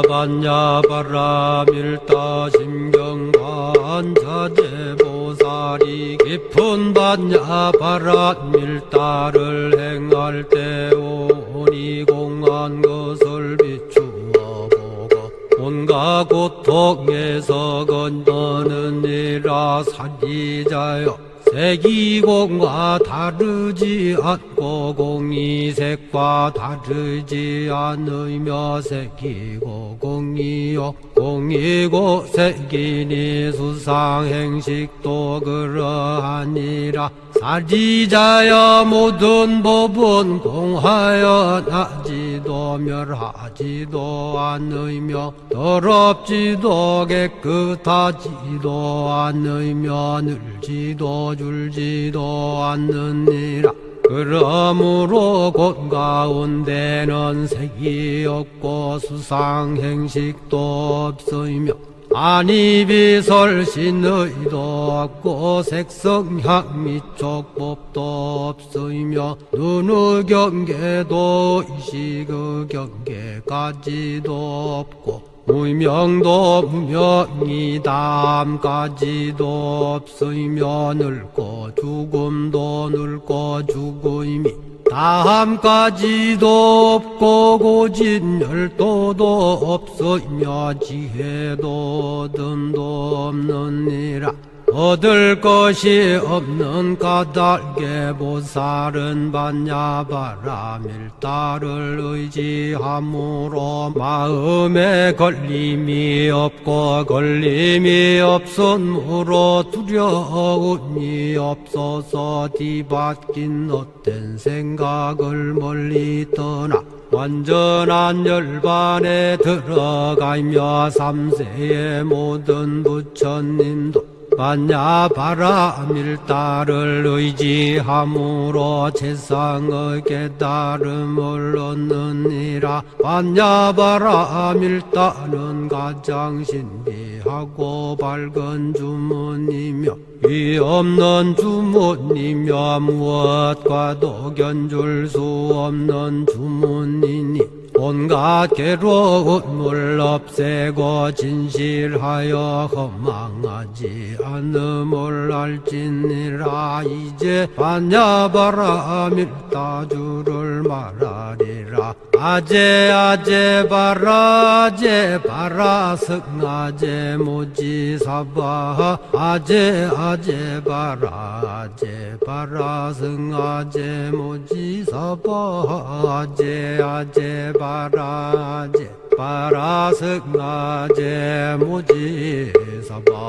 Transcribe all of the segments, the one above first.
반야바라 밀다 심경반자재보살이 깊은 반야바라 밀다를 행할 때 오니 공한 것을 비추어 보고 온갖 고통에서 건너느니라. 사리자여, 색이공과 다르지 않고 공이색과 다르지 않으며 색이고 공이요 공이고 색이니 수상행식도 그러하니라. 사리자여, 모든 법은 공하여 나지도 멸하지도 않으며 더럽지도 깨끗하지도 않으며 늘지도 줄지도 않느니라. 그러므로 곧 가운데는 색이 없고 수상행식도 없으며 안이비설신의도 없고 색성향 미촉법도 없으며 눈의 경계도 의식의 경계까지도 없고 무명도 무명이담까지도 없으며 늙고 죽음도 늙고 죽음이 다함까지도 없고 고진열도도 없으며 지혜도 듬도 없느니라. 얻을 것이 없는 까닭에 보살은 반야바라 밀다를 의지함으로 마음에 걸림이 없고 걸림이 없으므로 두려움이 없어서 뒤바뀐 헛된 생각을 멀리 떠나 완전한 열반에 들어가며 삼세의 모든 부처님도 반야바라 밀다를 의지함으로 세상의 깨달음을 얻느니라. 반야바라 밀다는 가장 신비하고 밝은 주문이며 위 없는 주문이며 무엇과도 견줄 수 없는 주문이니 온갖 괴로움을 없애고 진실하여 허망하지 않음을 알지니라. 이제 반야바라 밀다주를 말하리라. 아제 아제 바라 아제 바라 승아제 모지사바 아제 아제 바라 아제 바라 승아제 모지사바 아제 아제 바라 아제 바라 승아제 모지사바.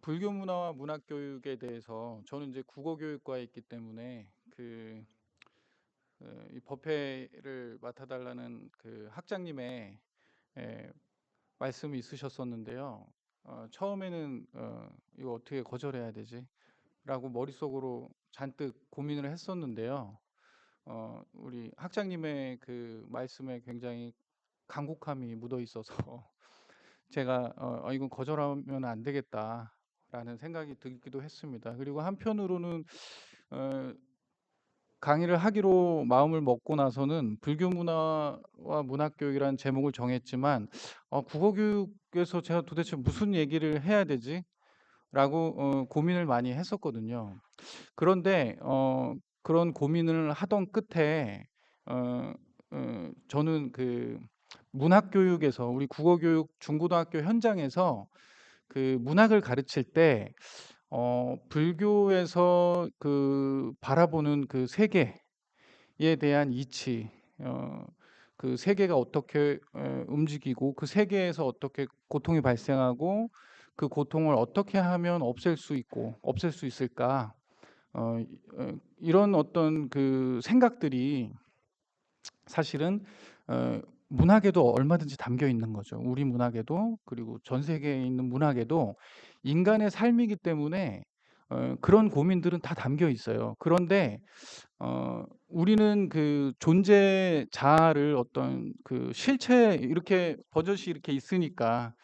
불교 문화와 문학 교육에 대해서 저는 이제 국어 교육과에 있기 때문에 이 법회를 맡아달라는 그 학장님의 말씀이 있으셨었는데요. 처음에는 이거 어떻게 거절해야 되지? 라고 머릿속으로 잔뜩 고민을 했었는데요. 우리 학장님의 그 말씀에 굉장히 간곡함이 묻어 있어서 제가 이건 거절하면 안 되겠다라는 생각이 들기도 했습니다. 그리고 한편으로는 강의를 하기로 마음을 먹고 나서는 불교 문화와 문학 교육이라는 제목을 정했지만 국어 교육에서 제가 도대체 무슨 얘기를 해야 되지? 라고 고민을 많이 했었거든요. 그런데 그런 고민을 하던 끝에 저는 그 문학 교육에서 우리 국어 교육 중고등학교 현장에서 그 문학을 가르칠 때 불교에서 그 바라보는 그 세계에 대한 이치, 그 세계가 어떻게 움직이고 그 세계에서 어떻게 고통이 발생하고 그 고통을 어떻게 하면 없앨 수 있고 없앨 수 있을까, 이런 어떤 그 생각들이 사실은 문학에도 얼마든지 담겨 있는 거죠. 우리 문학에도, 그리고 전 세계에 있는 문학에도 인간의 삶이기 때문에 그런 고민들은 다 담겨 있어요. 그런데 우리는 그 존재 자아를 어떤 그 실체, 이렇게 버젓이 이렇게 있으니까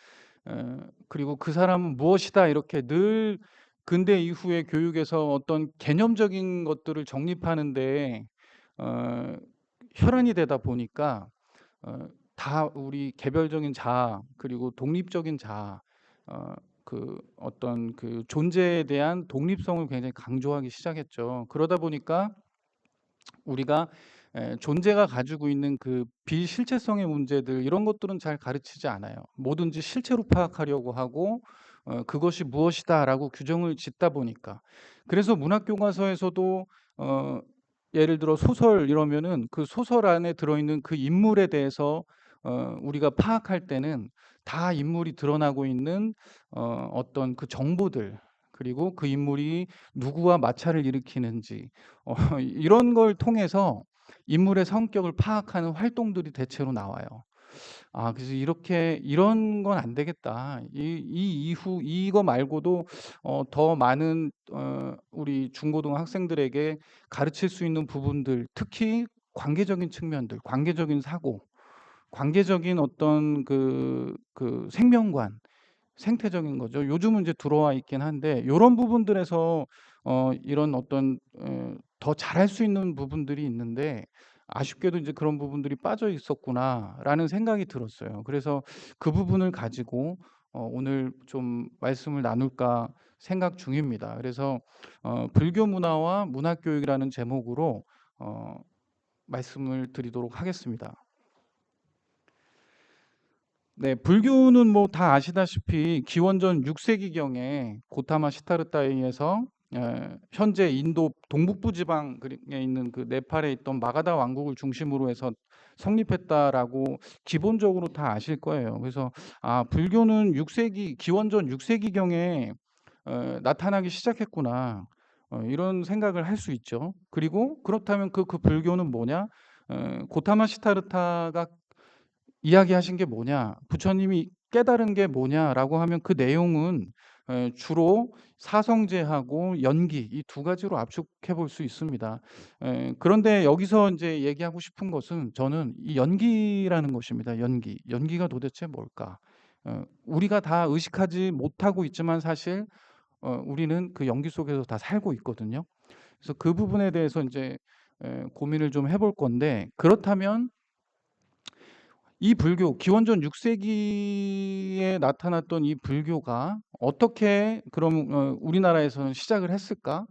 그리고 그 사람은 무엇이다 이렇게 늘 근대 이후의 교육에서 어떤 개념적인 것들을 정립하는 데 어 혈안이 되다 보니까 다 우리 개별적인 자아 그리고 독립적인 자아 그 어떤 그 존재에 대한 독립성을 굉장히 강조하기 시작했죠. 그러다 보니까 우리가 존재가 가지고 있는 그 비실체성의 문제들 이런 것들은 잘 가르치지 않아요. 뭐든지 실체로 파악하려고 하고 그것이 무엇이다라고 규정을 짓다 보니까. 그래서 문학 교과서에서도 어 예를 들어 소설 이러면은 그 소설 안에 들어있는 그 인물에 대해서 우리가 파악할 때는 다 인물이 드러나고 있는 어떤 그 정보들 그리고 그 인물이 누구와 마찰을 일으키는지 이런 걸 통해서 인물의 성격을 파악하는 활동들이 대체로 나와요. 아 그래서 이렇게 '이런 건 안 되겠다.' 이 이후 이거 말고도 더 많은 우리 중고등 학생들에게 가르칠 수 있는 부분들 특히 관계적인 측면들, 관계적인 사고, 관계적인 어떤 그 생명관 생태적인 거죠. 요즘은 이제 들어와 있긴 한데 요런 부분들에서 이런 어떤 더 잘할 수 있는 부분들이 있는데 아쉽게도 이제 '그런 부분들이 빠져 있었구나.'라는 생각이 들었어요. 그래서 그 부분을 가지고 오늘 좀 말씀을 나눌까 생각 중입니다. 그래서 불교 문화와 문학 교육이라는 제목으로 어 말씀을 드리도록 하겠습니다. 네. 불교는 뭐 다 아시다시피 기원전 6 세기경에 고타마 시타르타에 의해서 현재 인도 동북부 지방 에 있는 그 네팔에 있던 마가다 왕국을 중심으로 해서 성립했다라고 기본적으로 다 아실 거예요. 그래서 '아 불교는 6 세기 기원전 6 세기경에 나타나기 시작했구나.' 이런 생각을 할 수 있죠. 그리고 그렇다면 그 불교는 뭐냐? 고타마 시타르타가 이야기하신 게 뭐냐? 부처님이 깨달은 게 뭐냐라고 하면 그 내용은 주로 사성제하고 연기 이 두 가지로 압축해 볼 수 있습니다. 그런데 여기서 인제 얘기하고 싶은 것은 저는 이 연기라는 것입니다. 연기. 연기가 도대체 뭘까? 우리가 다 의식하지 못하고 있지만 사실 우리는 그 연기 속에서 다 살고 있거든요. 그래서 그 부분에 대해서 인제 고민을 좀 해볼 건데 그렇다면 이 불교 기원전 6 세기에 나타났던 이 불교가 어떻게 그럼 우리나라에서는 시작을 했을까?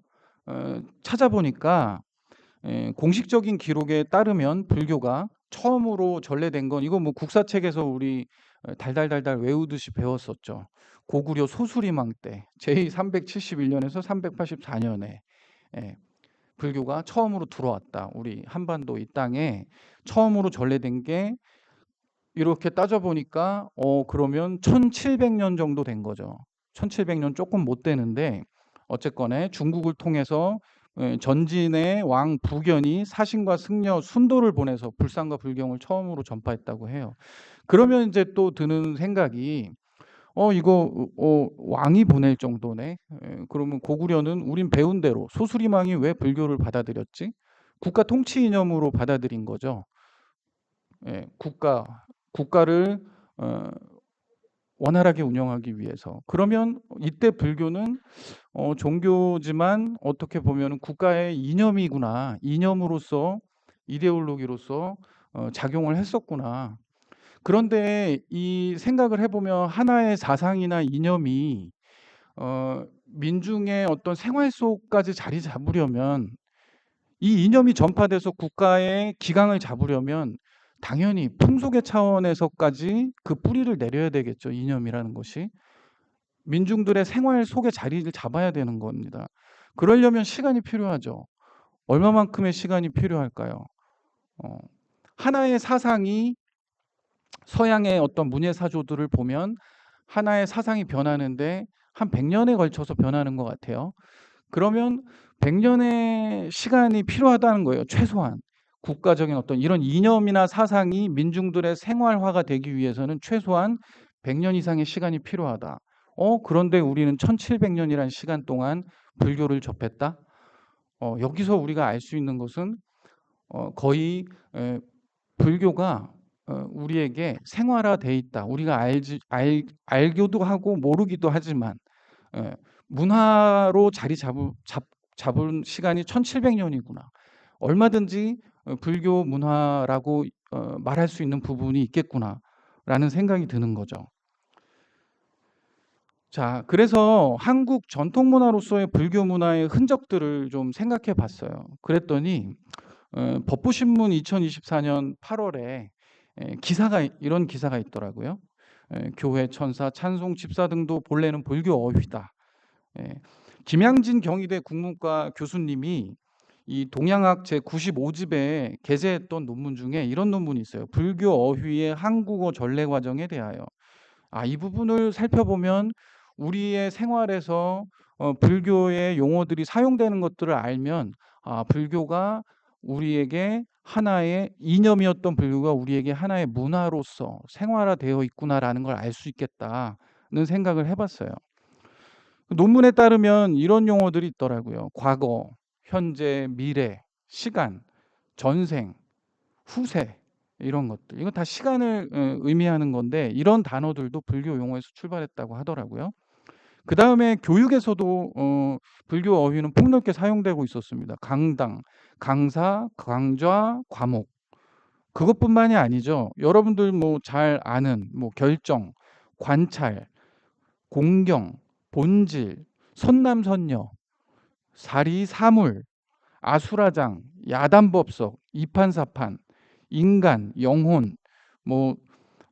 찾아보니까 공식적인 기록에 따르면 불교가 처음으로 전래된 건 이거 뭐 국사책에서 우리 달달달달 외우듯이 배웠었죠. 고구려 소수리망 때 제이 371 년에서 384 년에 예 불교가 처음으로 들어왔다. 우리 한반도 이 땅에 처음으로 전래된 게 이렇게 따져 보니까 그러면 1700년 정도 된 거죠. 1700년 조금 못 되는데 어쨌건에 중국을 통해서 전진의 왕 부견이 사신과 승려 순도를 보내서 불상과 불경을 처음으로 전파했다고 해요. 그러면 인제 또 드는 생각이 이거 왕이 보낼 정도네. 그러면 고구려는 우린 배운 대로 소수리망이 왜 불교를 받아들였지? 국가 통치 이념으로 받아들인 거죠. 예. 국가를 어 원활하게 운영하기 위해서. 그러면 이때 불교는 종교지만 어떻게 보면은 '국가의 이념이구나. 이념으로서 이데올로기로서 작용을 했었구나.' 그런데 이 생각을 해 보면 하나의 사상이나 이념이 민중의 어떤 생활 속까지 자리 잡으려면 이 이념이 전파돼서 국가의 기강을 잡으려면 당연히 풍속의 차원에서까지 그 뿌리를 내려야 되겠죠, 이념이라는 것이. 민중들의 생활 속에 자리를 잡아야 되는 겁니다. 그러려면 시간이 필요하죠. 얼마만큼의 시간이 필요할까요? 어 하나의 사상이 서양의 어떤 문예 사조들을 보면 하나의 사상이 변하는데 한 100 년에 걸쳐서 변하는 것 같아요. 그러면 100 년의 시간이 필요하다는 거예요, 최소한. 국가적인 어떤 이런 이념이나 사상이 민중들의 생활화가 되기 위해서는 최소한 100년 이상의 시간이 필요하다. 그런데 우리는 1700 년이라는 시간 동안 불교를 접했다? 여기서 우리가 알 수 있는 것은 거의 불교가 우리에게 생활화돼 있다. 우리가 알기도 하고 모르기도 하지만 예, 문화로 자리 잡은 시간이 1700년이구나. 얼마든지 불교 문화라고 말할 수 있는 부분이 있겠구나라는 생각이 드는 거죠. 자, 그래서 한국 전통 문화로서의 불교 문화의 흔적들을 좀 생각해 봤어요. 그랬더니 법보신문 2024년 8월에 이런 기사가 있더라고요. 교회 천사, 찬송 집사 등도 본래는 불교 어휘다. 예, 김양진 경희대 국문과 교수님이 이 동양학 제 95집에 게재했던 논문 중에 이런 논문이 있어요. 불교 어휘의 한국어 전래 과정에 대하여. 이 부분을 살펴보면 우리의 생활에서 불교의 용어들이 사용되는 것들을 알면 불교가 우리에게 하나의 이념이었던 불교가 우리에게 하나의 문화로서 생활화되어 있구나라는 걸 알 수 있겠다는 생각을 해봤어요. 논문에 따르면 이런 용어들이 있더라고요. 과거, 현재, 미래, 시간, 전생, 후세 이런 것들. 이거 다 시간을 의미하는 건데 이런 단어들도 불교 용어에서 출발했다고 하더라고요. 그다음에 교육에서도 불교 어휘는 폭넓게 사용되고 있었습니다. 강당, 강사, 강좌, 과목. 그것뿐만이 아니죠. 여러분들 뭐 잘 아는 뭐 결정, 관찰, 공경, 본질, 선남선녀, 사리사물, 아수라장, 야단법석, 이판사판, 인간, 영혼, 뭐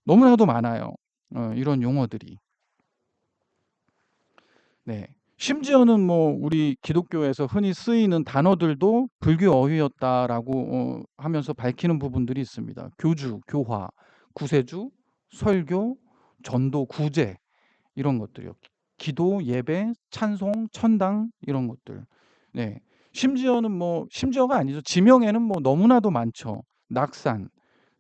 너무나도 많아요. 이런 용어들이. 네. 심지어는 뭐 우리 기독교에서 흔히 쓰이는 단어들도 불교 어휘였다라고 하면서 밝히는 부분들이 있습니다. 교주, 교화, 구세주, 설교, 전도, 구제 이런 것들이요. 기도, 예배, 찬송, 천당 이런 것들. 네. 심지어가 아니죠. 지명에는 뭐 너무나도 많죠. 낙산,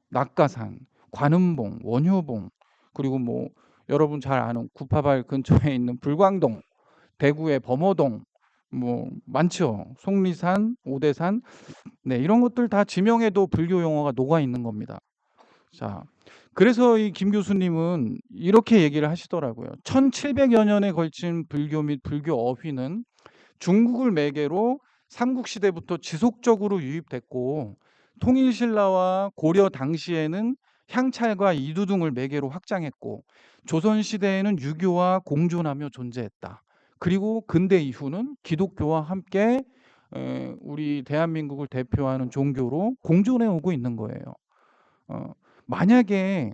낙가산, 관음봉, 원효봉, 그리고 뭐 여러분 잘 아는 구파발 근처에 있는 불광동, 대구의 범어동, 뭐 많죠. 속리산, 오대산, 네, 이런 것들 다 지명에도 불교 용어가 녹아 있는 겁니다. 자, 그래서 이 김 교수님은 이렇게 얘기를 하시더라고요. 1700여 년에 걸친 불교 및 불교 어휘는 중국을 매개로 삼국시대부터 지속적으로 유입됐고 통일신라와 고려 당시에는 향찰과 이두 등을 매개로 확장했고 조선시대에는 유교와 공존하며 존재했다. 그리고 근대 이후는 기독교와 함께 우리 대한민국을 대표하는 종교로 공존해 오고 있는 거예요. 어, 만약에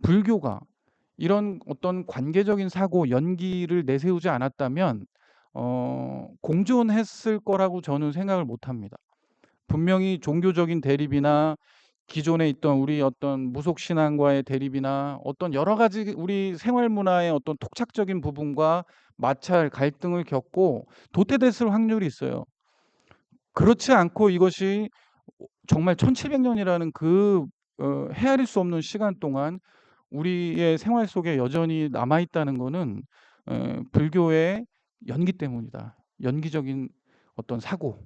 불교가 이런 어떤 관계적인 사고, 연기를 내세우지 않았다면 공존했을 거라고 저는 생각을 못 합니다. 분명히 종교적인 대립이나 기존에 있던 우리 어떤 무속 신앙과의 대립이나 어떤 여러 가지 우리 생활 문화의 어떤 토착적인 부분과 마찰, 갈등을 겪고 도태됐을 확률이 있어요. 그렇지 않고 이것이 정말 1700년이라는 그 헤아릴 수 없는 시간 동안 우리의 생활 속에 여전히 남아 있다는 거는 불교의 연기 때문이다. 연기적인 어떤 사고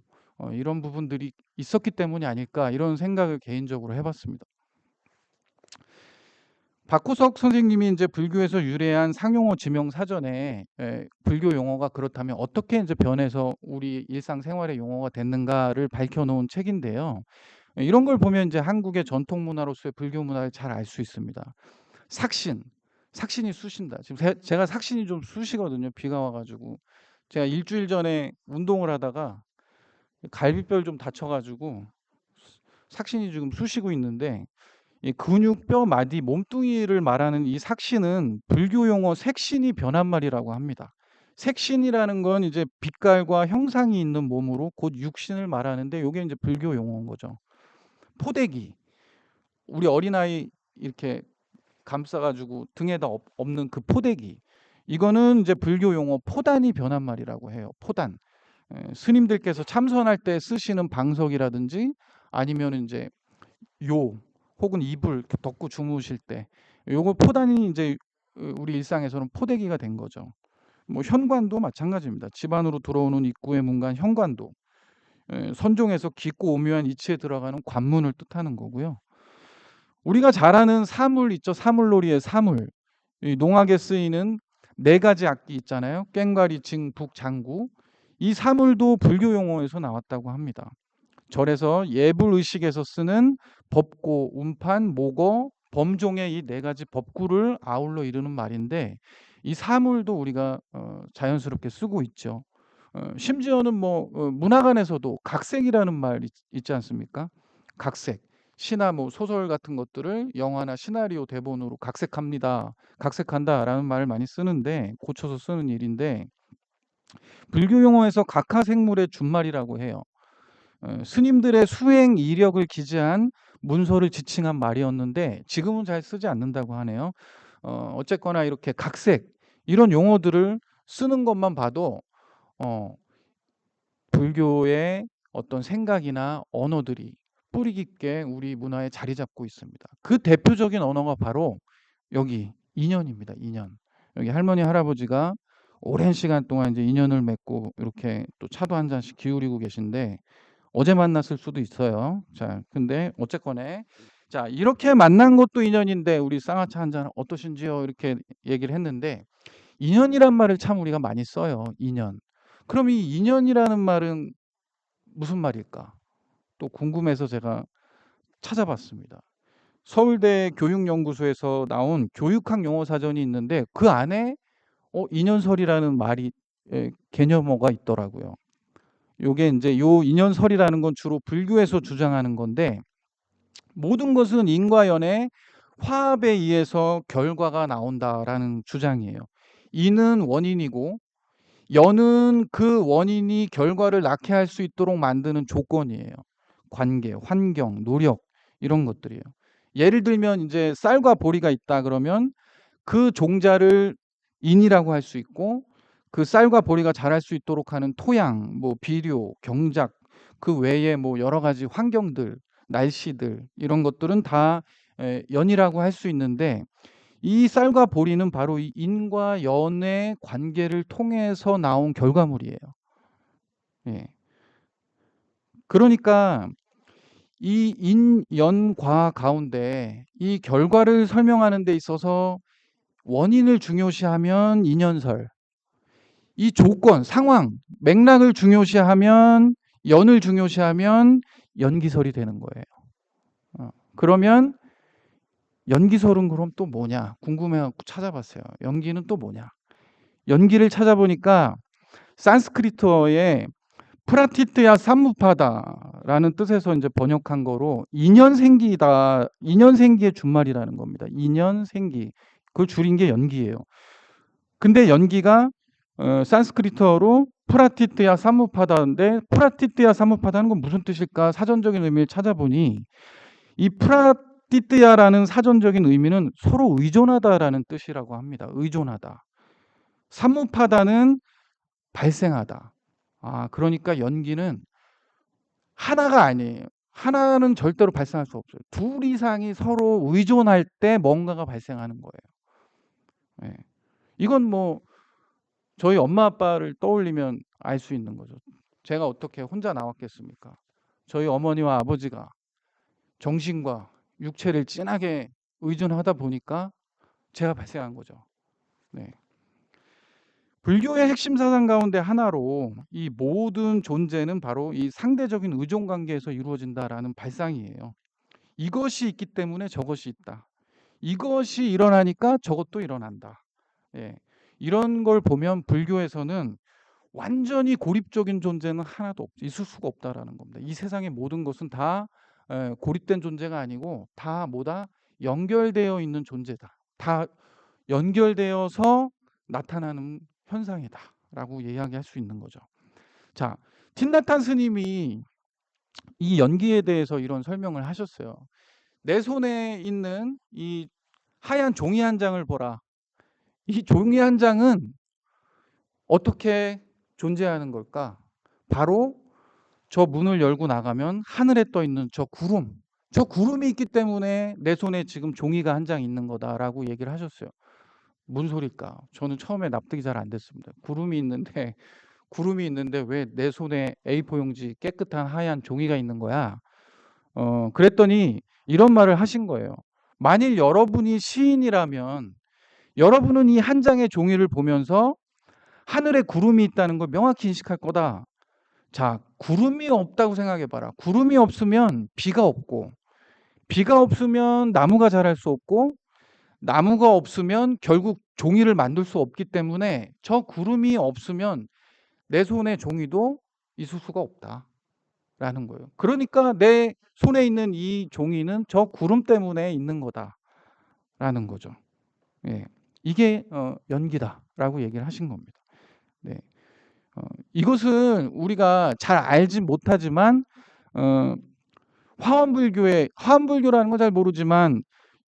이런 부분들이 있었기 때문이 아닐까 이런 생각을 개인적으로 해봤습니다. 박구석 선생님이 이제 불교에서 유래한 상용어 지명 사전에 불교 용어가 그렇다면 어떻게 이제 변해서 우리 일상생활의 용어가 됐는가를 밝혀놓은 책인데요. 이런 걸 보면 이제 한국의 전통 문화로서의 불교 문화를 잘 알 수 있습니다. 삭신이 쑤신다. 지금 제가 삭신이 좀 쑤시거든요. 비가 와가지고 제가 일주일 전에 운동을 하다가 갈비뼈를 좀 다쳐가지고 삭신이 지금 쑤시고 있는데 이 근육, 뼈, 마디, 몸뚱이를 말하는 이 삭신은 불교 용어 색신이 변한말이라고 합니다. 색신이라는 건 이제 빛깔과 형상이 있는 몸으로 곧 육신을 말하는데 이게 이제 불교 용어인 거죠. 포대기, 우리 어린아이 이렇게 감싸가지고 등에다 엎는 그 포대기, 이거는 이제 불교 용어 포단이 변한말이라고 해요. 포단. 스님들께서 참선할 때 쓰시는 방석이라든지 아니면 이제 요 혹은 이불 이렇게 덮고 주무실 때 요거 포단이 이제 우리 일상에서는 포대기가 된 거죠. 뭐 현관도 마찬가지입니다. 집 안으로 들어오는 입구의 문간 현관도 선종에서 깊고 오묘한 이치에 들어가는 관문을 뜻하는 거고요. 우리가 잘 아는 사물 있죠. 사물놀이의 사물. 이 농악에 쓰이는 4가지 악기 있잖아요. 꽹과리, 징, 북, 장구. 이 사물도 불교 용어에서 나왔다고 합니다. 절에서 예불의식에서 쓰는 법고, 운판, 모거, 범종의 이 4가지 법구를 아울러 이루는 말인데, 이 사물도 우리가 자연스럽게 쓰고 있죠. 심지어는 뭐 문학안에서도 각색이라는 말 있지 않습니까? 각색. 시나 뭐 소설 같은 것들을 영화나 시나리오 대본으로 각색합니다. 각색한다라는 말을 많이 쓰는데, 고쳐서 쓰는 일인데, 불교 용어에서 각하생물의 준말이라고 해요. 스님들의 수행 이력을 기재한 문서를 지칭한 말이었는데 지금은 잘 쓰지 않는다고 하네요. 어쨌거나 이렇게 각색 이런 용어들을 쓰는 것만 봐도 불교의 어떤 생각이나 언어들이 뿌리 깊게 우리 문화에 자리 잡고 있습니다. 그 대표적인 언어가 바로 여기 인연입니다. 인연. 여기 할머니 할아버지가 오랜 시간 동안 이제 인연을 맺고 이렇게 또 차도 한 잔씩 기울이고 계신데 어제 만났을 수도 있어요. 자, 근데 어쨌거나 자, 이렇게 만난 것도 인연인데 우리 쌍화차 한 잔 어떠신지요? 이렇게 얘기를 했는데 인연이란 말을 참 우리가 많이 써요. 인연. 그럼 이 인연이라는 말은 무슨 말일까? 또 궁금해서 제가 찾아봤습니다. 서울대 교육연구소에서 나온 교육학 용어 사전이 있는데 그 안에 인연설이라는 말이 개념어가 있더라고요. 요게 이제 요 인연설이라는 건 주로 불교에서 주장하는 건데 모든 것은 인과 연의 화합에 의해서 결과가 나온다라는 주장이에요. 인은 원인이고 연은 그 원인이 결과를 낳게 할 수 있도록 만드는 조건이에요. 관계, 환경, 노력 이런 것들이에요. 예를 들면 이제 쌀과 보리가 있다 그러면 그 종자를 인이라고 할 수 있고 그 쌀과 보리가 자랄 수 있도록 하는 토양, 뭐 비료, 경작 그 외에 뭐 여러 가지 환경들, 날씨들 이런 것들은 다 연이라고 할 수 있는데 이 쌀과 보리는 바로 이 인과 연의 관계를 통해서 나온 결과물이에요. 예. 그러니까 이 인, 연, 과 가운데 이 결과를 설명하는 데 있어서 원인을 중요시하면 인연설, 이 조건, 상황, 맥락을 중요시하면 연을 중요시하면 연기설이 되는 거예요. 그러면 연기설은 그럼 또 뭐냐? 궁금해갖고 찾아봤어요. 연기는 또 뭐냐? 연기를 찾아보니까 산스크리트어에 프라티트야 삼무파다라는 뜻에서 이제 번역한 거로 인연생기다, 인연생기의 준말이라는 겁니다. 인연생기. 그걸 줄인 게 연기예요. 근데 연기가 산스크리트어로 프라티트야 삼무파다인데 프라티트야 삼무파다는 건 무슨 뜻일까? 사전적인 의미를 찾아보니 이 프라티트야라는 사전적인 의미는 서로 의존하다라는 뜻이라고 합니다. 의존하다. 삼무파다는 발생하다. 그러니까 연기는 하나가 아니에요. 하나는 절대로 발생할 수 없어요. 둘 이상이 서로 의존할 때 뭔가가 발생하는 거예요. 예. 이건 뭐 저희 엄마 아빠를 떠올리면 알 수 있는 거죠. 제가 어떻게 혼자 나왔겠습니까? 저희 어머니와 아버지가 정신과 육체를 진하게 의존하다 보니까 제가 발생한 거죠. 네. 불교의 핵심 사상 가운데 하나로 이 모든 존재는 바로 이 상대적인 의존 관계에서 이루어진다라는 발상이에요. 이것이 있기 때문에 저것이 있다. 이것이 일어나니까 저것도 일어난다. 예. 이런 걸 보면 불교에서는 완전히 고립적인 존재는 하나도 있을 수가 없다라는 겁니다. 이 세상의 모든 것은 다 고립된 존재가 아니고 다 뭐다? 연결되어 있는 존재다. 다 연결되어서 나타나는 현상이다라고 이야기할 수 있는 거죠. 자, 틴나탄 스님이 이 연기에 대해서 이런 설명을 하셨어요. 내 손에 있는 이 하얀 종이 한 장을 보라. 이 종이 한 장은 어떻게 존재하는 걸까? 바로 저 문을 열고 나가면 하늘에 떠 있는 저 구름. 저 구름이 있기 때문에 내 손에 지금 종이가 한 장 있는 거다라고 얘기를 하셨어요. 무슨 소리일까? 저는 처음에 납득이 잘 안 됐습니다. 구름이 있는데 왜 내 손에 A4 용지 깨끗한 하얀 종이가 있는 거야? 그랬더니 이런 말을 하신 거예요. 만일 여러분이 시인이라면 여러분은 이 한 장의 종이를 보면서 하늘에 구름이 있다는 걸 명확히 인식할 거다. 자, 구름이 없다고 생각해 봐라. 구름이 없으면 비가 없고, 비가 없으면 나무가 자랄 수 없고, 나무가 없으면 결국 종이를 만들 수 없기 때문에 저 구름이 없으면 내 손에 종이도 있을 수가 없다라는 거예요. 그러니까 내 손에 있는 이 종이는 저 구름 때문에 있는 거다라는 거죠. 예. 이게 연기다라고 얘기를 하신 겁니다. 네. 이것은 우리가 잘 알지 못하지만 화엄불교라는 건 잘 모르지만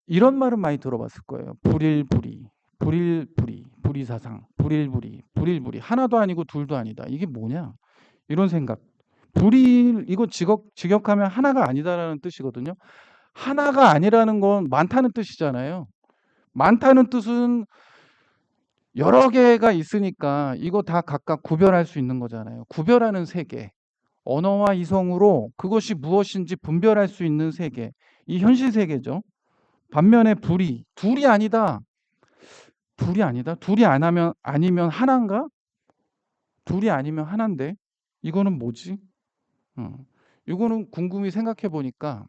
이런 말은 많이 들어봤을 거예요. 불일불이, 불일불이, 불이사상, 불일불이, 불일불이. 하나도 아니고 둘도 아니다. 이게 뭐냐? 이런 생각. 불일 이거 직역하면 하나가 아니다라는 뜻이거든요. 하나가 아니라는 건 많다는 뜻이잖아요. 많다는 뜻은 여러 개가 있으니까 이거 다 각각 구별할 수 있는 거잖아요. 구별하는 세계. 언어와 이성으로 그것이 무엇인지 분별할 수 있는 세계. 이 현실 세계죠. 반면에 둘이 아니다. 둘이 아니다. 아니면 하나인가? 둘이 아니면 하나인데 이거는 뭐지? 이거는 궁금히 생각해 보니까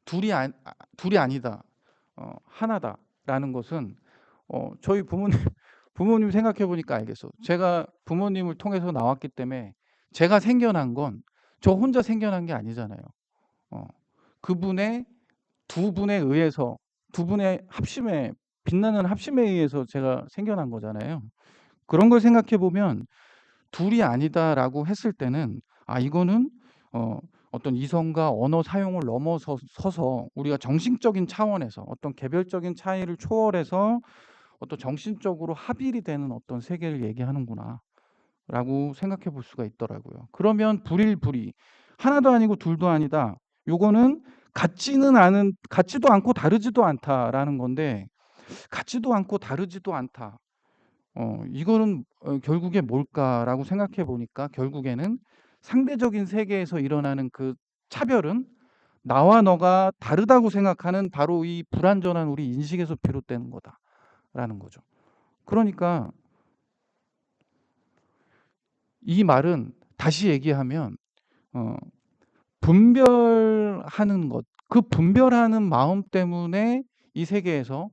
둘이 아니다. 하나다라는 것은 저희 부모님 생각해 보니까 알겠어. 제가 부모님을 통해서 나왔기 때문에 제가 생겨난 건 저 혼자 생겨난 게 아니잖아요. 그분의 두 분에 의해서 두 분의 빛나는 합심에 의해서 제가 생겨난 거잖아요. 그런 걸 생각해 보면 둘이 아니다라고 했을 때는 이거는 어떤 이성과 언어 사용을 넘어서서 우리가 정신적인 차원에서 어떤 개별적인 차이를 초월해서 어떤 정신적으로 합일이 되는 어떤 세계를 얘기하는구나 라고 생각해 볼 수가 있더라고요. 그러면 불일불이 하나도 아니고 둘도 아니다. 요거는 같지도 않고 다르지도 않다라는 건데 같지도 않고 다르지도 않다. 이거는 결국에 뭘까라고 생각해 보니까 결국에는 상대적인 세계에서 일어나는 그 차별은 나와 너가 다르다고 생각하는 바로 이 불완전한 우리 인식에서 비롯되는 거다라는 거죠. 그러니까 이 말은 다시 얘기하면 분별하는 것, 그 분별하는 마음 때문에 이 세계에서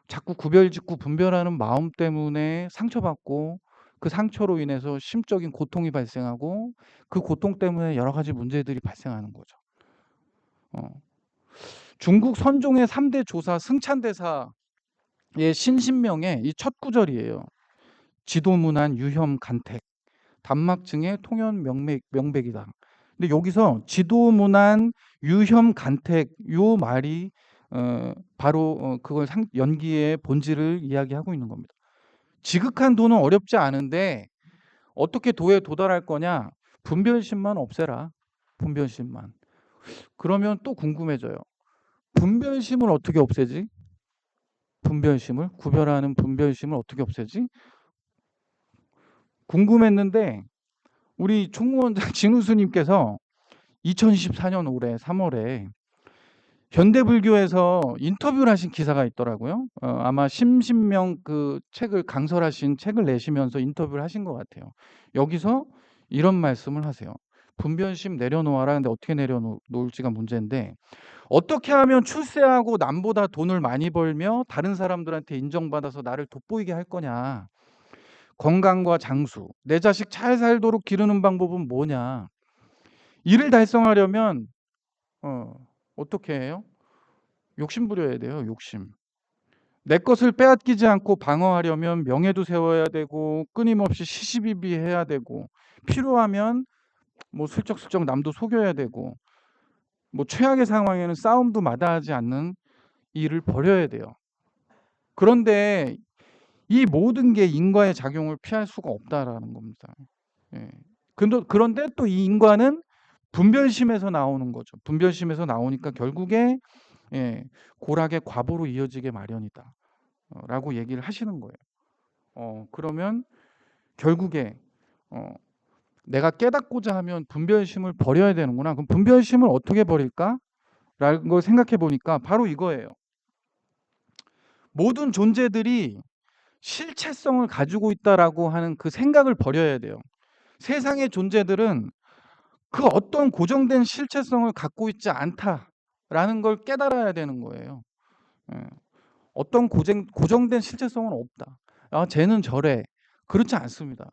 자꾸 구별짓고 분별하는 마음 때문에 상처받고 그 상처로 인해서 심적인 고통이 발생하고 그 고통 때문에 여러 가지 문제들이 발생하는 거죠. 중국 선종의 3대 조사 승찬대사의 신신명의 이 첫 구절이에요. 지도문안 유혐 간택 단막증의 통연 명백이다. 근데 여기서 지도문안 유혐 간택 요 말이 바로 그걸 연기의 본질을 이야기하고 있는 겁니다. 지극한 도는 어렵지 않은데 어떻게 도에 도달할 거냐? 분별심만 없애라. 분별심만. 그러면 또 궁금해져요. 분별심을 어떻게 없애지? 구별하는 분별심을 어떻게 없애지? 궁금했는데 우리 총무원장 진우수님께서 2024년 올해 3월에 현대불교에서 인터뷰를 하신 기사가 있더라고요. 아마 심신명 그 책을 강설하신 책을 내시면서 인터뷰를 하신 것 같아요. 여기서 이런 말씀을 하세요. 분별심 내려놓아라. 근데 어떻게 내려놓을지가 문제인데 어떻게 하면 출세하고 남보다 돈을 많이 벌며 다른 사람들한테 인정받아서 나를 돋보이게 할 거냐. 건강과 장수, 내 자식 잘 살도록 기르는 방법은 뭐냐. 이를 달성하려면 어떻게 해요? 욕심 부려야 돼요. 욕심. 내 것을 빼앗기지 않고 방어하려면 명예도 세워야 되고 끊임없이 시시비비해야 되고 필요하면 뭐 슬쩍슬쩍 남도 속여야 되고 뭐 최악의 상황에는 싸움도 마다하지 않는 일을 벌여야 돼요. 그런데 이 모든 게 인과의 작용을 피할 수가 없다라는 겁니다. 예. 그런데 또 이 인과는 분별심에서 나오는 거죠. 분별심에서 나오니까 결국에 고락의 과보로 이어지게 마련이다. 라고 얘기를 하시는 거예요. 그러면 결국에 내가 깨닫고자 하면 분별심을 버려야 되는구나. 그럼 분별심을 어떻게 버릴까? 라는 걸 생각해 보니까 바로 이거예요. 모든 존재들이 실체성을 가지고 있다라고 하는 그 생각을 버려야 돼요. 세상의 존재들은 그 어떤 고정된 실체성을 갖고 있지 않다라는 걸 깨달아야 되는 거예요. 예. 어떤 고정된 실체성은 없다. 아, 쟤는 저래. 그렇지 않습니다.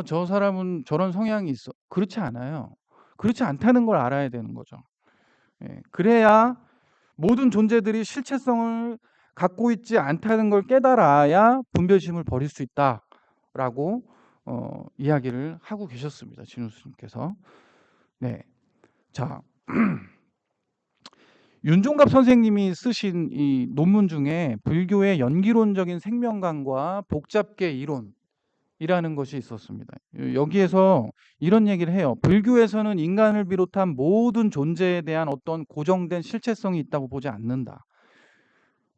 저 사람은 저런 성향이 있어. 그렇지 않아요. 그렇지 않다는 걸 알아야 되는 거죠. 예. 그래야 모든 존재들이 실체성을 갖고 있지 않다는 걸 깨달아야 분별심을 버릴 수 있다라고 이야기를 하고 계셨습니다. 진우스님께서. 네. 자, 윤종갑 선생님이 쓰신 이 논문 중에 불교의 연기론적인 생명관과 복잡계 이론이라는 것이 있었습니다. 여기에서 이런 얘기를 해요. 불교에서는 인간을 비롯한 모든 존재에 대한 어떤 고정된 실체성이 있다고 보지 않는다.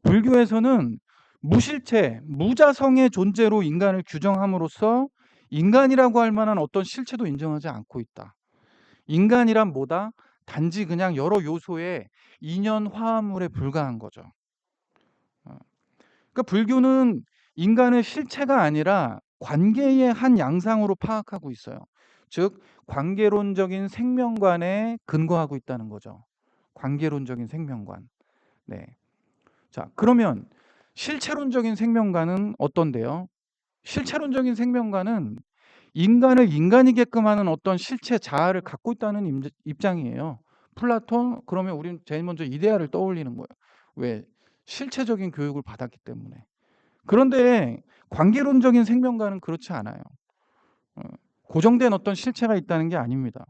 불교에서는 무실체, 무자성의 존재로 인간을 규정함으로써 인간이라고 할 만한 어떤 실체도 인정하지 않고 있다. 인간이란 뭐다? 단지 그냥 여러 요소의 인연 화합물에 불과한 거죠. 그러니까 불교는 인간의 실체가 아니라 관계의 한 양상으로 파악하고 있어요. 즉 관계론적인 생명관에 근거하고 있다는 거죠. 관계론적인 생명관. 네. 자, 그러면 실체론적인 생명관은 어떤데요? 실체론적인 생명관은 인간을 인간이게끔 하는 어떤 실체 자아를 갖고 있다는 입장이에요. 플라톤, 그러면 우리는 제일 먼저 이데아를 떠올리는 거예요. 왜? 실체적인 교육을 받았기 때문에. 그런데 관계론적인 생명관은 그렇지 않아요. 고정된 어떤 실체가 있다는 게 아닙니다.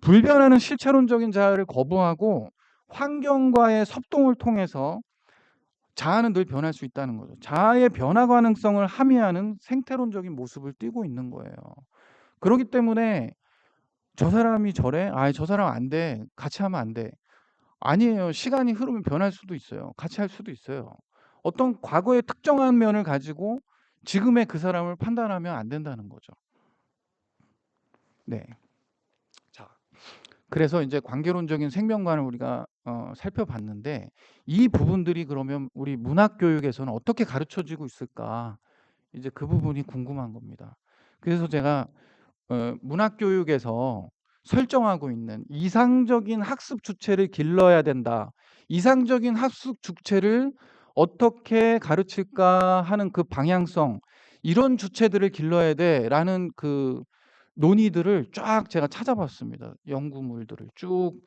불변하는 실체론적인 자아를 거부하고 환경과의 섭동을 통해서 자아는 늘 변할 수 있다는 거죠. 자아의 변화 가능성을 함의하는 생태론적인 모습을 띠고 있는 거예요. 그렇기 때문에 저 사람이 저래? 저 사람 안 돼. 같이 하면 안 돼. 아니에요. 시간이 흐르면 변할 수도 있어요. 같이 할 수도 있어요. 어떤 과거의 특정한 면을 가지고 지금의 그 사람을 판단하면 안 된다는 거죠. 네. 자, 그래서 이제 관계론적인 생명관을 우리가 살펴봤는데 이 부분들이 그러면 우리 문학 교육에서는 어떻게 가르쳐지고 있을까? 이제 그 부분이 궁금한 겁니다. 그래서 제가 문학 교육에서 설정하고 있는 이상적인 학습 주체를 길러야 된다. 이상적인 학습 주체를 어떻게 가르칠까 하는 그 방향성, 이런 주체들을 길러야 돼라는 그 논의들을 쫙 제가 찾아봤습니다. 연구물들을 쭉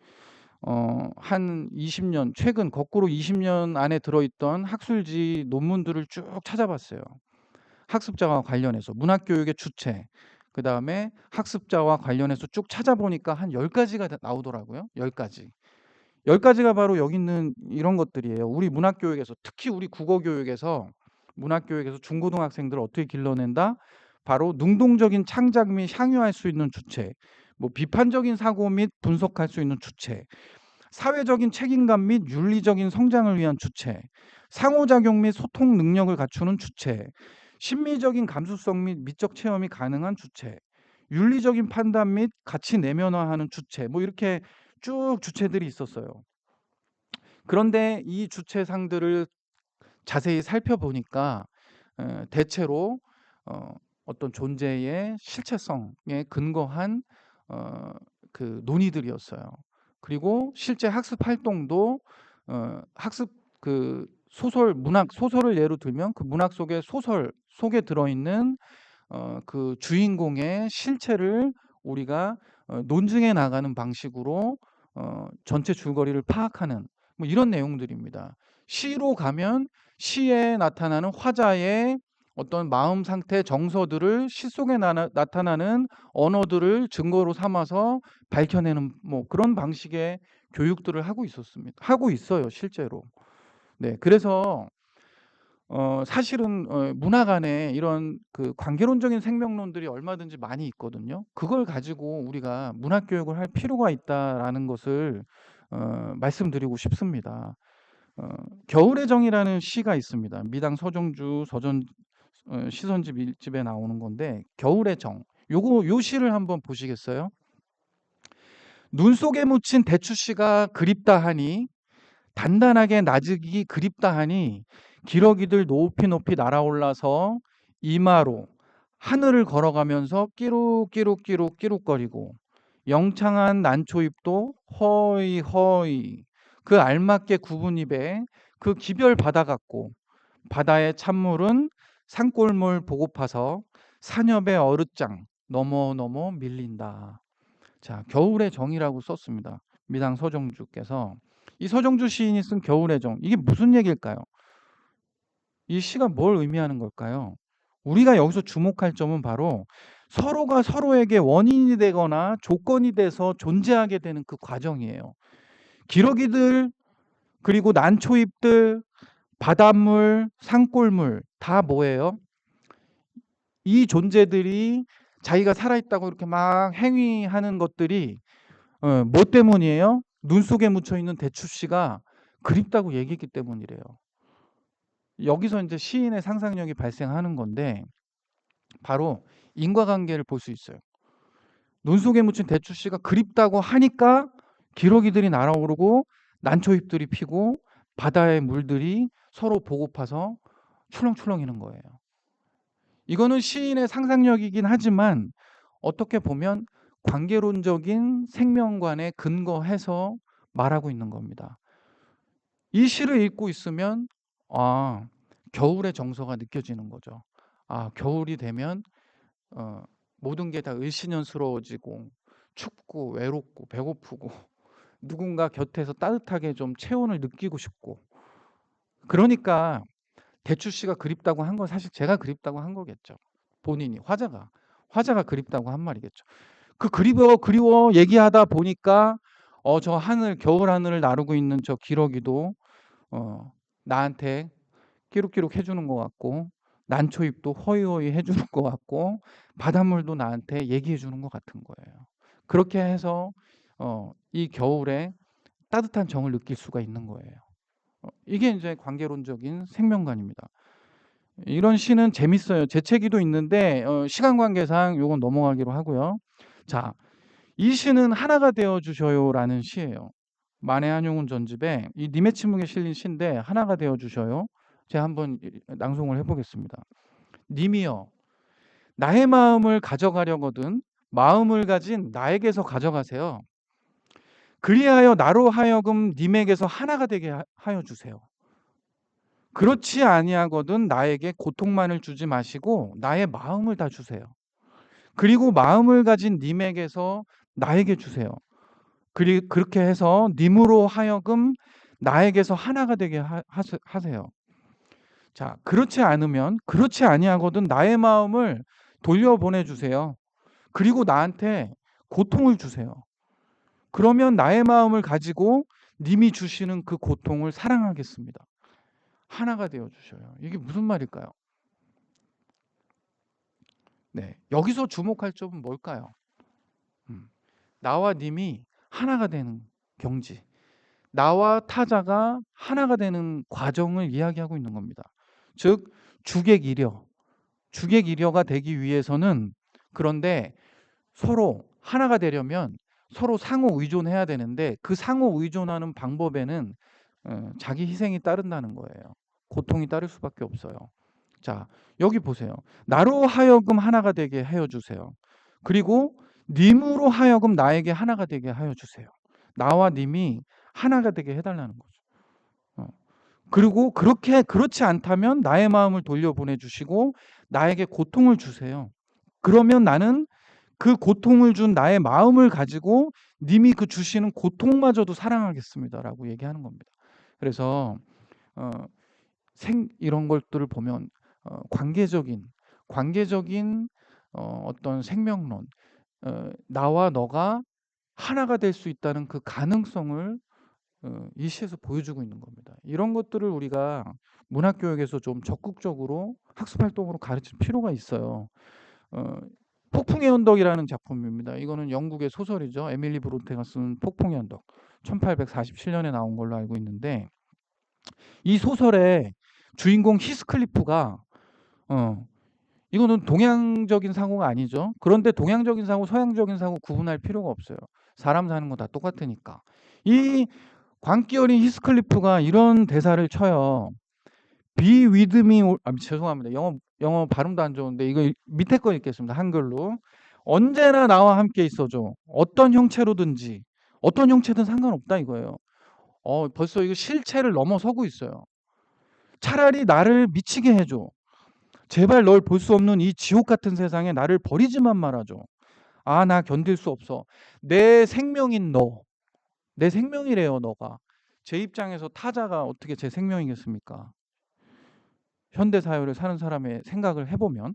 한 20년, 최근 거꾸로 20년 안에 들어있던 학술지 논문들을 쭉 찾아봤어요. 학습자와 관련해서 문학 교육의 주체, 그다음에 학습자와 관련해서 쭉 찾아보니까 한 10가지가 나오더라고요. 10가지. 10가지가 바로 여기 있는 이런 것들이에요. 우리 문학 교육에서, 특히 우리 국어 교육에서, 문학 교육에서 중고등학생들을 어떻게 길러낸다? 바로 능동적인 창작 및 향유할 수 있는 주체, 뭐 비판적인 사고 및 분석할 수 있는 주체, 사회적인 책임감 및 윤리적인 성장을 위한 주체, 상호작용 및 소통 능력을 갖추는 주체, 심미적인 감수성 및 미적 체험이 가능한 주체, 윤리적인 판단 및 가치 내면화하는 주체, 뭐 이렇게 쭉 주체들이 있었어요. 그런데 이 주체상들을 자세히 살펴보니까 대체로 어떤 존재의 실체성에 근거한 그 논의들이었어요. 그리고 실제 학습 활동도 학습 그 소설, 문학 소설을 예로 들면 그 문학 속의 소설 속에 들어있는 그 주인공의 실체를 우리가 논증해 나가는 방식으로 전체 줄거리를 파악하는 뭐 이런 내용들입니다. 시로 가면 시에 나타나는 화자의 어떤 마음 상태 정서들을 시 속에 나타나는 언어들을 증거로 삼아서 밝혀내는 뭐 그런 방식의 교육들을 하고 있었습니다. 하고 있어요, 실제로. 네, 그래서 사실은 문학 안에 이런 그 관계론적인 생명론들이 얼마든지 많이 있거든요. 그걸 가지고 우리가 문학 교육을 할 필요가 있다라는 것을 말씀드리고 싶습니다. 겨울의 정이라는 시가 있습니다. 미당 서정주 서전 시선집 1집에 나오는 건데 겨울의 정. 요 시를 한번 보시겠어요? 눈 속에 묻힌 대추씨가 그립다 하니, 단단하게 나직이 그립다 하니, 기러기들 높이 높이 날아올라서 이마로 하늘을 걸어가면서 끼룩끼룩끼룩끼룩거리고, 영창한 난초잎도 허이 허이 그 알맞게 굽은 입에 그 기별 바다 같고, 바다의 찬물은 산골물 보고파서 산협의 어릇장 넘어 넘어 밀린다. 자, 겨울의 정이라고 썼습니다. 미당 서정주께서. 이 서정주 시인이 쓴 겨울의 정, 이게 무슨 얘기일까요? 이 시가 뭘 의미하는 걸까요? 우리가 여기서 주목할 점은 바로 서로가 서로에게 원인이 되거나 조건이 돼서 존재하게 되는 그 과정이에요. 기러기들, 그리고 난초잎들, 바닷물, 산골물 다 뭐예요? 이 존재들이 자기가 살아있다고 이렇게 막 행위하는 것들이 뭐 때문이에요? 눈 속에 묻혀 있는 대추씨가 그립다고 얘기했기 때문이래요. 여기서 이제 시인의 상상력이 발생하는 건데, 바로 인과관계를 볼 수 있어요. 눈 속에 묻힌 대추씨가 그립다고 하니까 기러기들이 날아오르고 난초잎들이 피고 바다의 물들이 서로 보고파서 출렁출렁이는 거예요. 이거는 시인의 상상력이긴 하지만 어떻게 보면 관계론적인 생명관에 근거해서 말하고 있는 겁니다. 이 시를 읽고 있으면 겨울의 정서가 느껴지는 거죠. 겨울이 되면 모든 게 다 을씨년스러워지고 춥고 외롭고 배고프고 누군가 곁에서 따뜻하게 좀 체온을 느끼고 싶고, 그러니까 대추씨가 그립다고 한 건 사실 제가 그립다고 한 거겠죠. 본인이 화자가 그립다고 한 말이겠죠. 그 그리워 얘기하다 보니까 저 하늘, 겨울 하늘을 나르고 있는 저 기러기도 나한테 끼룩끼룩 해주는 것 같고, 난초잎도 허이허이 해주는 것 같고, 바닷물도 나한테 얘기해 주는 것 같은 거예요. 그렇게 해서 이 겨울에 따뜻한 정을 느낄 수가 있는 거예요. 이게 이제 관계론적인 생명관입니다. 이런 시는 재밌어요. 재채기도 있는데 시간 관계상 요건 넘어가기로 하고요. 자, 이 시는 하나가 되어 주셔요라는 시예요. 만해 한용운 전집에 이 님의 침묵에 실린 시인데, 하나가 되어 주셔요. 제가 한번 낭송을 해보겠습니다. 님이여, 나의 마음을 가져가려거든 마음을 가진 나에게서 가져가세요. 그리하여 나로 하여금 님에게서 하나가 되게 하여 주세요. 그렇지 아니하거든 나에게 고통만을 주지 마시고 나의 마음을 다 주세요. 그리고 마음을 가진 님에게서 나에게 주세요. 그렇게 해서 님으로 하여금 나에게서 하나가 되게 하세요. 자, 그렇지 아니하거든 나의 마음을 돌려보내 주세요. 그리고 나한테 고통을 주세요. 그러면 나의 마음을 가지고 님이 주시는 그 고통을 사랑하겠습니다. 하나가 되어 주셔요. 이게 무슨 말일까요? 네, 여기서 주목할 점은 뭘까요? 나와 님이 하나가 되는 경지, 나와 타자가 하나가 되는 과정을 이야기하고 있는 겁니다. 즉 주객이려가 되기 위해서는, 그런데 서로 하나가 되려면 서로 상호 의존해야 되는데, 그 상호 의존하는 방법에는 자기 희생이 따른다는 거예요. 고통이 따를 수밖에 없어요. 자, 여기 보세요. 나로 하여금 하나가 되게 하여 주세요. 그리고 님으로 하여금 나에게 하나가 되게 하여 주세요. 나와 님이 하나가 되게 해달라는 거죠. 그리고 그렇지 않다면 나의 마음을 돌려보내 주시고 나에게 고통을 주세요. 그러면 나는 그 고통을 준 나의 마음을 가지고 님이 그 주시는 고통마저도 사랑하겠습니다라고 얘기하는 겁니다. 그래서 이런 것들을 보면 관계적인 어떤 생명론, 나와 너가 하나가 될 수 있다는 그 가능성을 이 시에서 보여주고 있는 겁니다. 이런 것들을 우리가 문학교육에서 좀 적극적으로 학습활동으로 가르칠 필요가 있어요. 폭풍의 언덕이라는 작품입니다. 이거는 영국의 소설이죠. 에밀리 브론테가 쓴 폭풍의 언덕, 1847년에 나온 걸로 알고 있는데, 이 소설의 주인공 히스클리프가 이거는 동양적인 사고가 아니죠. 그런데 동양적인 사고, 서양적인 사고 구분할 필요가 없어요. 사람 사는 거 다 똑같으니까. 이 광기 어린 히스클리프가 이런 대사를 쳐요. Be with me. 죄송합니다. 영어 발음도 안 좋은데 이거 밑에 거 읽겠습니다. 한글로. 언제나 나와 함께 있어줘. 어떤 형체로든지, 어떤 형체든 상관없다 이거예요. 벌써 이거 실체를 넘어서고 있어요. 차라리 나를 미치게 해줘. 제발 널 볼 수 없는 이 지옥 같은 세상에 나를 버리지만 말아줘. 나 견딜 수 없어. 내 생명인 너. 내 생명이래요, 너가. 제 입장에서 타자가 어떻게 제 생명이겠습니까? 현대 사회를 사는 사람의 생각을 해보면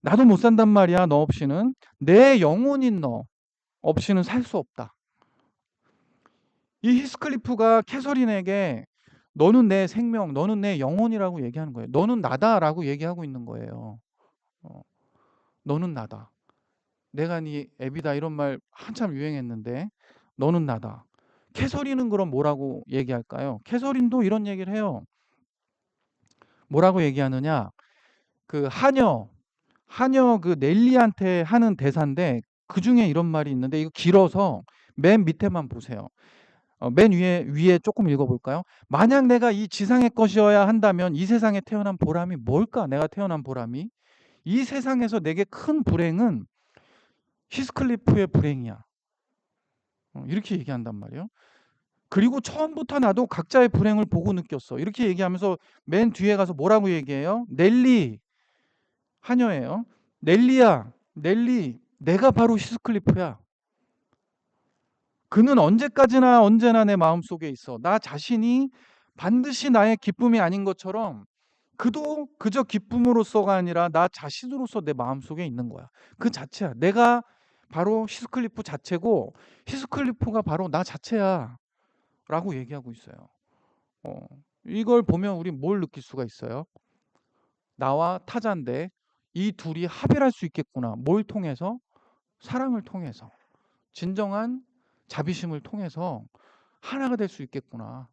나도 못 산단 말이야, 너 없이는. 내 영혼인 너 없이는 살 수 없다. 이 히스클리프가 캐서린에게 너는 내 생명, 너는 내 영혼이라고 얘기하는 거예요. 너는 나다라고 얘기하고 있는 거예요. 너는 나다. 내가 네 애비다 이런 말 한참 유행했는데 너는 나다. 캐서린은 그럼 뭐라고 얘기할까요? 캐서린도 이런 얘기를 해요. 뭐라고 얘기하느냐? 그 하녀 그 넬리한테 하는 대사인데 그 중에 이런 말이 있는데 이거 길어서 맨 밑에만 보세요. 맨 위에 조금 읽어볼까요? 만약 내가 이 지상의 것이어야 한다면 이 세상에 태어난 보람이 뭘까? 내가 태어난 보람이 이 세상에서 내게 큰 불행은 히스클리프의 불행이야. 이렇게 얘기한단 말이에요. 그리고 처음부터 나도 각자의 불행을 보고 느꼈어. 이렇게 얘기하면서 맨 뒤에 가서 뭐라고 얘기해요? 넬리 하녀예요. 넬리야, 넬리, 내가 바로 히스클리프야. 그는 언제나 내 마음속에 있어. 나 자신이 반드시 나의 기쁨이 아닌 것처럼 그도 그저 기쁨으로서가 아니라 나 자신으로서 내 마음속에 있는 거야. 그 자체야. 내가 바로 히스클리프 자체고 히스클리프가 바로 나 자체야. 라고 얘기하고 있어요. 이걸 보면 우리 뭘 느낄 수가 있어요? 나와 타자인데 이 둘이 합일할 수 있겠구나. 뭘 통해서? 사랑을 통해서. 진정한 자비심을 통해서 하나가 될 수 있겠구나.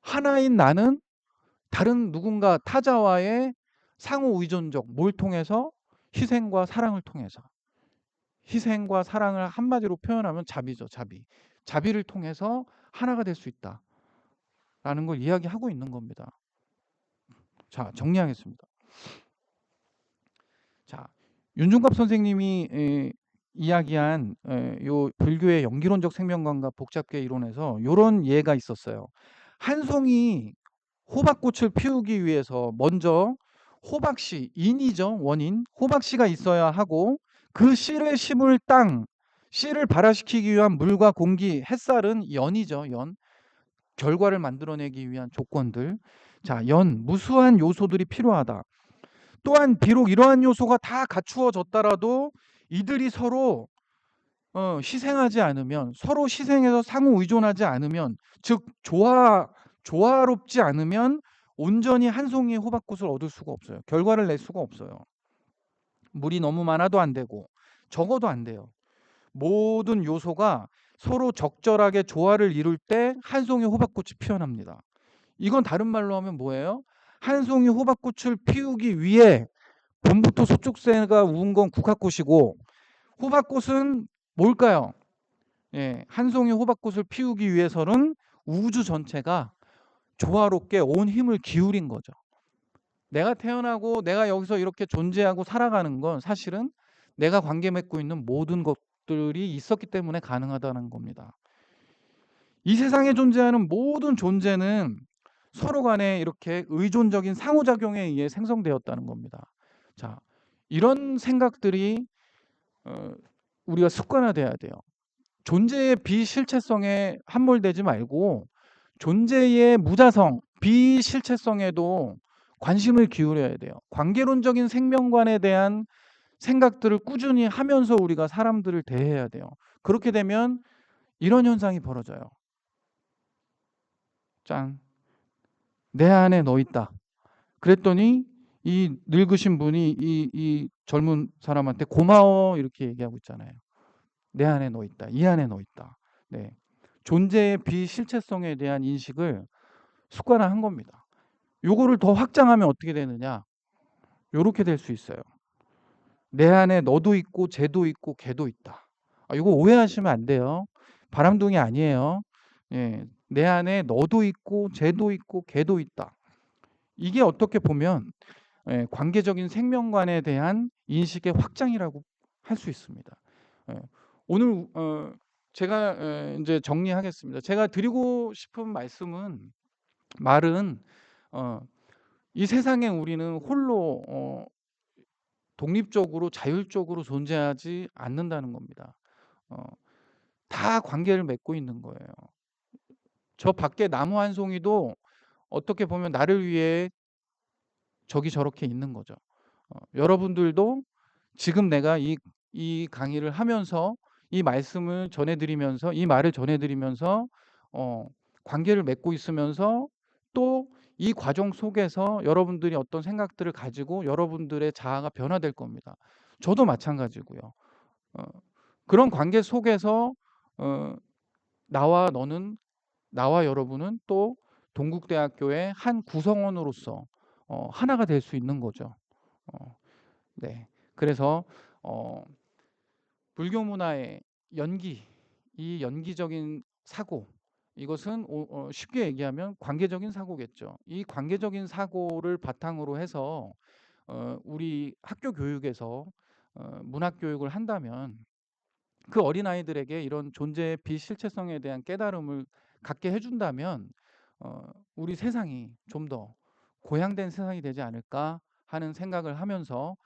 하나인 나는 다른 누군가 타자와의 상호 의존적 뭘 통해서? 희생과 사랑을 통해서. 희생과 사랑을 한마디로 표현하면 자비죠. 자비를 통해서 하나가 될 수 있다. 라는 걸 이야기하고 있는 겁니다. 자, 정리하겠습니다. 자, 윤중갑 선생님이 이야기한 요 불교의 연기론적 생명관과 복잡계 이론에서 요런 예가 있었어요. 한 송이 호박꽃을 피우기 위해서 먼저 호박씨, 인이죠, 원인. 호박씨가 있어야 하고 그 씨를 심을 땅, 씨를 발화시키기 위한 물과 공기, 햇살은 연이죠, 연. 결과를 만들어내기 위한 조건들. 자, 무수한 요소들이 필요하다. 또한 비록 이러한 요소가 다 갖추어졌더라도 이들이 서로 희생하지 않으면, 서로 희생해서 상호 의존하지 않으면, 즉 조화롭지 않으면 온전히 한 송이의 호박꽃을 얻을 수가 없어요. 결과를 낼 수가 없어요. 물이 너무 많아도 안 되고 적어도 안 돼요. 모든 요소가 서로 적절하게 조화를 이룰 때 한 송이 호박꽃이 피어납니다. 이건 다른 말로 하면 뭐예요? 한 송이 호박꽃을 피우기 위해 봄부터 소쩍새가 우은 건 국화꽃이고 호박꽃은 뭘까요? 한 송이 호박꽃을 피우기 위해서는 우주 전체가 조화롭게 온 힘을 기울인 거죠. 내가 태어나고 내가 여기서 이렇게 존재하고 살아가는 건 사실은 내가 관계 맺고 있는 모든 것들이 있었기 때문에 가능하다는 겁니다. 이 세상에 존재하는 모든 존재는 서로 간에 이렇게 의존적인 상호작용에 의해 생성되었다는 겁니다. 자, 이런 생각들이 우리가 습관화돼야 돼요. 존재의 비실체성에 함몰되지 말고 존재의 무자성, 비실체성에도 관심을 기울여야 돼요. 관계론적인 생명관에 대한 생각들을 꾸준히 하면서 우리가 사람들을 대해야 돼요. 그렇게 되면 이런 현상이 벌어져요. 짠. 내 안에 너 있다. 그랬더니 이 늙으신 분이 이 젊은 사람한테 고마워 이렇게 얘기하고 있잖아요. 내 안에 너 있다. 이 안에 너 있다. 네. 존재의 비실체성에 대한 인식을 습관화한 겁니다. 요거를 더 확장하면 어떻게 되느냐? 요렇게 될 수 있어요. 내 안에 너도 있고 쟤도 있고 걔도 있다. 이거 오해하시면 안 돼요. 바람둥이 아니에요. 예. 내 안에 너도 있고 쟤도 있고 걔도 있다. 이게 어떻게 보면 관계적인 생명관에 대한 인식의 확장이라고 할 수 있습니다. 예. 오늘 제가 인제 정리하겠습니다. 제가 드리고 싶은 말은 이 세상에 우리는 홀로 독립적으로 자율적으로 존재하지 않는다는 겁니다. 다 관계를 맺고 있는 거예요. 저 밖에 나무 한 송이도 어떻게 보면 나를 위해 저기 저렇게 있는 거죠. 여러분들도 지금 내가 이 강의를 하면서 이 말씀을 전해 드리면서 이 말을 전해 드리면서 관계를 맺고 있으면서 또 이 과정 속에서 여러분들이 어떤 생각들을 가지고 여러분들의 자아가 변화될 겁니다. 저도 마찬가지고요. 어 그런 관계 속에서 어 나와 여러분은 또 동국대학교의 한 구성원으로서 하나가 될 수 있는 거죠. 어 네. 그래서 어 불교 문화의 이 연기적인 사고, 이것은 쉽게 얘기하면 관계적인 사고겠죠. 이 관계적인 사고를 바탕으로 해서 우리 학교 교육에서 문학 교육을 한다면 그 어린아이들에게 이런 존재의 비실체성에 대한 깨달음을 갖게 해 준다면 우리 세상이 좀 더 고향된 세상이 되지 않을까 하는 생각을 하면서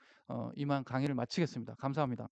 이만 강의를 마치겠습니다. 감사합니다.